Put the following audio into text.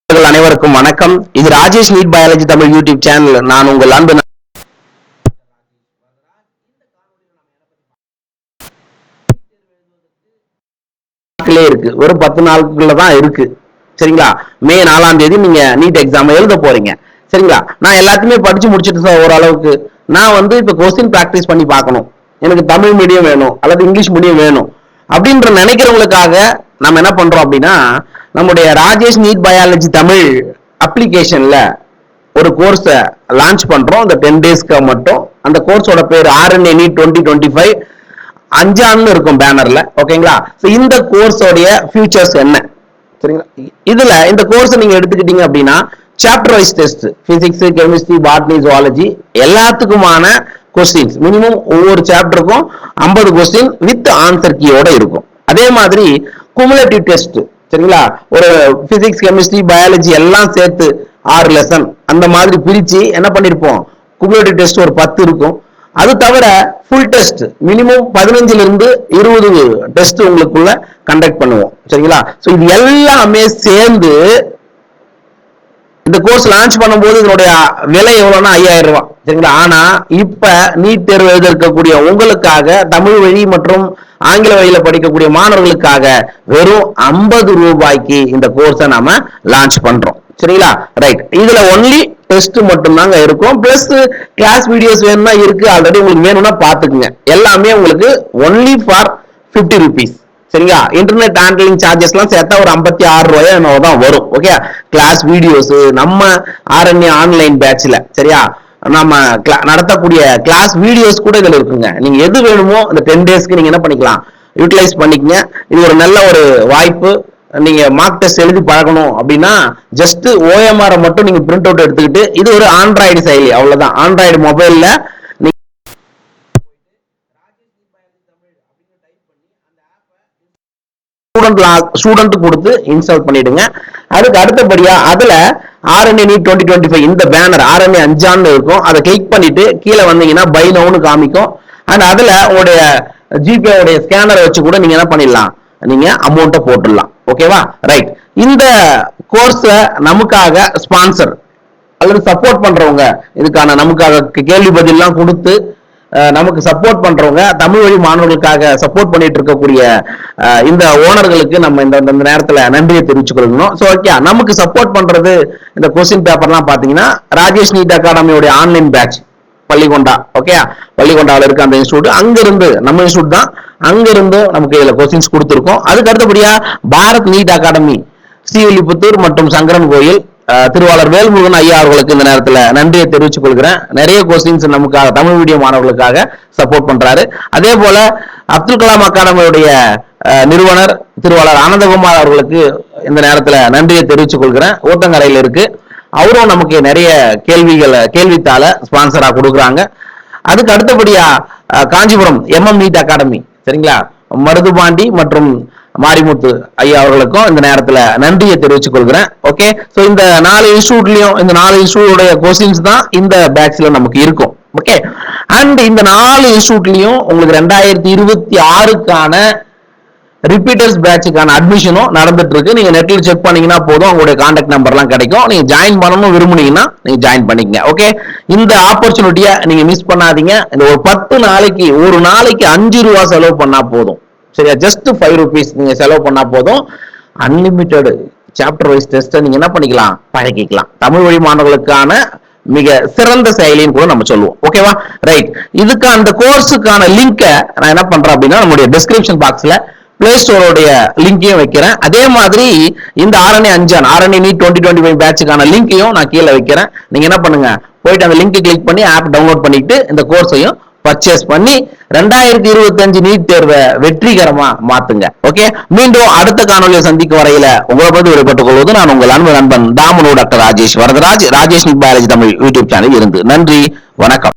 அனைவருக்கும் வணக்கம். இது Rajesh NEET biology Tamil YouTube channel. நான் உங்கள் அன்பு இருக்கு, வெறும் 10 நாளுக்குள்ள தான் இருக்கு. சரிங்களா? மே 4ஆம் தேதி நீங்க நீட் எக்ஸாம் எழுத போறீங்க. சரிங்களா? நான் எல்லாத்தையுமே படிச்சு முடிச்சிட்டு சார் ஓரளவுக்கு. நான் இப்ப கொஸ்டின் பிராக்டிஸ் பண்ணி பார்க்கணும், எனக்கு தமிழ் மீடியம் வேணும் அல்லது இங்கிலீஷ் மீடியம் வேணும் அப்படின்ற நினைக்கிறவங்களுக்காக நம்ம என்ன பண்றோம் அப்படின்னா, நம்முடைய ராஜேஷ் நீட் பயாலஜி தமிழ் அப்ளிகேஷன்ல ஒரு கோர்ஸ லான்ச் பண்றோம். இந்த 10 டேஸ்க்கு மட்டும். அந்த கோர்ஸோட பேர் RNA நீட் 2025 அஞ்சான்னு இருக்கும் பேனர்ல. ஓகேங்களா? இந்த கோர்ஸோடைய ஃபியூச்சர்ஸ் என்ன, சரிங்களா? இதுல இந்த கோர்ஸ் நீங்க எடுத்துக்கிட்டீங்க அப்படின்னா chapter wise test, physics, chemistry, botany, zoology எல்லாத்துக்குமான கொஸ்டின்ஸ் மினிமம் ஒவ்வொரு சாப்டருக்கும் 50 கொஸ்டின் வித் ஆன்சர் கீயோட இருக்கும். அதே மாதிரி குமுலேட்டிவ் டெஸ்ட், சரிங்களா? ஒரு பிசிக்ஸ், கெமிஸ்ட்ரி, பயாலஜி எல்லாம் சேர்த்து 6 லெசன் அந்த மாதிரி பிரிச்சு என்ன பண்ணிருப்போம், குமுலேட்டிவ் டெஸ்ட் ஒரு 10 இருக்கும். அது தவிர ஃபுல் டெஸ்ட் மினிமம் 15ல இருந்து 20 டெஸ்ட் உங்களுக்குள்ள கண்டக்ட் பண்ணுவோம். சரிங்களா? சோ இது எல்லாமே சேர்ந்து இந்த கோர்ஸ் லான்ச் பண்ணும்போது இதனுடைய விலை எவ்வளவுனா 5000 ரூபாய். சரிங்களா? ஆனா இப்ப நீட் தேர்வு எழுத இருக்கக்கூடிய உங்களுக்காக, தமிழ் வழி மற்றும் ஆங்கில வழியில படிக்கக்கூடிய மாணவர்களுக்காக வெறும் 50 ரூபாய்க்கு இந்த கோர்ஸை நாம லான்ச் பண்றோம். சரிங்களா? ரைட். இதுல ஒன்லி டெஸ்ட் மட்டும் தாங்க இருக்கும். பிளஸ் கிளாஸ் வீடியோஸ் வேணும்னா இருக்கு, ஆல்ரெடி உங்களுக்கு வேணும்னா பாத்துக்குங்க. எல்லாமே உங்களுக்கு ஒன்லி ஃபார் 50 rupees. சரிங்களா? இன்டர்நெட் ஹேண்ட்லிங் சார்ஜஸ் எல்லாம் சேர்த்தா ஒரு 56 ரூபாய் தான் வரும். ஓகே? கிளாஸ் வீடியோஸ் நம்ம RNA ஆன்லைன் பேட்ச்ல, சரியா, நம்ம நடத்தக்கூடிய கிளாஸ் வீடியோஸ் கூட இதுல இருக்குங்க. நீங்க எது வேணுமோ இந்த 10 டேஸ்க்கு நீங்க என்ன பண்ணிக்கலாம், யூட்டிலைஸ் பண்ணிக்கங்க. இது ஒரு நல்ல ஒரு வாய்ப்பு. நீங்க மார்க் டெஸ்ட் எழுதி பழகணும் அப்படின்னா ஜஸ்ட் OMR மட்டும் நீங்க பிரிண்ட் அவுட் எடுத்துக்கிட்டு, இது ஒரு ஆண்ட்ராய்டு செயலி, அவ்வளவுதான். ஆண்ட்ராய்டு மொபைல்ல ஸ்டூடெண்ட் கொடுத்து இன்ஸ்டால் பண்ணிடுங்க. அதுக்கு அடுத்தபடியா அதுல RNA நீட் 2025 இந்த பேனர் RNA அஞ்சான்னு இருக்கும். அதை கிளிக் பண்ணிட்டு கீழே வந்தீங்கன்னா பை நவுன்னு காமிக்கும். அண்ட் அதுல உங்களுடைய ஜிபே உடைய ஸ்கேனரை வச்சு கூட நீங்க என்ன பண்ணிடலாம், நீங்க அமௌண்ட்டை போட்டுடலாம். ஓகேவா? ரைட். இந்த கோர்ஸ நமக்காக ஸ்பான்சர் அல்லது சப்போர்ட் பண்றவங்க, இதுக்கான நமக்காக கேள்வி பதிலாம் கொடுத்து நமக்கு சப்போர்ட் பண்றவங்க, தமிழ் வழி மாணவர்களுக்காக சப்போர்ட் பண்ணிட்டு இருக்கக்கூடிய இந்த ஓனர்களுக்கு நம்ம இந்த நேரத்துல நன்றியை தெரிவிச்சுக்கொள்ளணும். ஸோ ஓகே, நமக்கு சப்போர்ட் பண்றது இந்த கொஸ்டின் பேப்பர்லாம் பாத்தீங்கன்னா ராஜேஷ் நீட் அகாடமியோட ஆன்லைன் பேட்ச் பள்ளிகொண்டா. ஓகே? பள்ளிகொண்டாவில் இருக்க அந்த இன்ஸ்டியூட், அங்கிருந்து நம்ம இன்ஸ்டியூட் தான், அங்கிருந்து நமக்கு இதுல கொஸ்டின்ஸ் கொடுத்துருக்கோம். அதுக்கு அடுத்தபடியா பாரத் நீட் அகாடமி ஸ்ரீவில்லிபுத்தூர் மற்றும் சங்கரன் கோயில் திருவாளர் வேல்முருகன் ஐயா அவர்களுக்கு இந்த நேரத்தில் நன்றியை தெரிவித்துக் கொள்கிறேன். நிறைய கொஸ்டின்ஸ் நமக்காக தமிழ் மீடியம் மாணவர்களுக்காக சப்போர்ட் பண்றாரு. அதே போல அப்துல் கலாம் அகாடமியுடைய நிறுவனர் திருவாளர் ஆனந்தகுமார் அவர்களுக்கு இந்த நேரத்தில் நன்றியை தெரிவித்துக் கொள்கிறேன். ஊத்தங்கரையில் இருக்கு, அவரும் நமக்கு நிறைய கேள்வித்தாள ஸ்பான்சரா கொடுக்குறாங்க. அதுக்கு அடுத்தபடியா காஞ்சிபுரம் MM நீட் அகாடமி, சரிங்களா, மருதுபாண்டி மற்றும் மாரிமுத்து ஐயா அவர்களுக்கும் இந்த நேரத்துல நன்றியை தெரிவித்துக் கொள்கிறேன். ஓகே? சோ இந்த 4 இன்ஸ்டியூட்லயும், இந்த 4 இன்ஸ்டியூட்டோட கொஸ்டின்ஸ் தான் இந்த பேட்ச்ல நமக்கு இருக்கும். ஓகே? அண்ட் இந்த 4 இன்ஸ்டியூட்லயும் உங்களுக்கு 2026க்கான ரிப்பீட்டர்ஸ் பேட்சுக்கான அட்மிஷனும் நடந்துட்டு இருக்கு. நீங்க நெட்ல செக் பண்ணீங்கன்னா போதும், உங்களுடைய கான்டாக்ட் நம்பர்லாம் கிடைக்கும். நீங்க ஜாயின் பண்ணணும் விரும்புனீங்கன்னா நீங்க ஜாயின் பண்ணிக்கங்க. ஓகே? இந்த ஆப்பர்ச்சுனிட்டியை நீங்க மிஸ் பண்ணாதீங்க. இந்த ஒரு 10 நாளைக்கு, ஒரு நாளைக்கு 5 ரூபாய் செலவு பண்ணா போதும். சரியா? ஜஸ்ட் 5 rupees நீங்க செலவு பண்ணா போதும். அன்லிமிட்டெட் சாப்டர் வைஸ் டெஸ்ட் நீங்க என்ன பண்ணிக்கலாம், பழகிக்கலாம். தமிழ் வழி மாணவர்களுக்கான மிக சிறந்த செயலின்னு கூட நம்ம சொல்லுவோம். ஓகேவா? ரைட். இதுக்கு அந்த கோர்ஸுக்கான லிங்கை நான் என்ன பண்றேன் அப்படின்னா, நம்முடைய டிஸ்கிரிப்ஷன் பாக்ஸ்ல பிளே ஸ்டோரோடைய லிங்கையும் வைக்கிறேன். அதே மாதிரி இந்த RNA நீட் 2025 பேட்சுக்கான லிங்கையும் நான் கீழே வைக்கிறேன். நீங்க என்ன பண்ணுங்க, போயிட்டு அந்த லிங்கை கிளிக் பண்ணி ஆப் டவுன்லோட் பண்ணிட்டு இந்த கோர்ஸையும் பர்ச்சேஸ் பண்ணி 2025 நீட் தேர்வை வெற்றிகரமா மாத்துங்க. ஓகே? மீண்டும் அடுத்த காணொலியை சந்திக்கும் வரையில உங்களை பற்றி விடைபெற்றுக் கொள்வது நான் உங்கள் அன்பு நண்பன் தாமனு doctor Rajesh Varadaraj, Rajesh NEET biology Tamil YouTube channel இருந்து. நன்றி, வணக்கம்.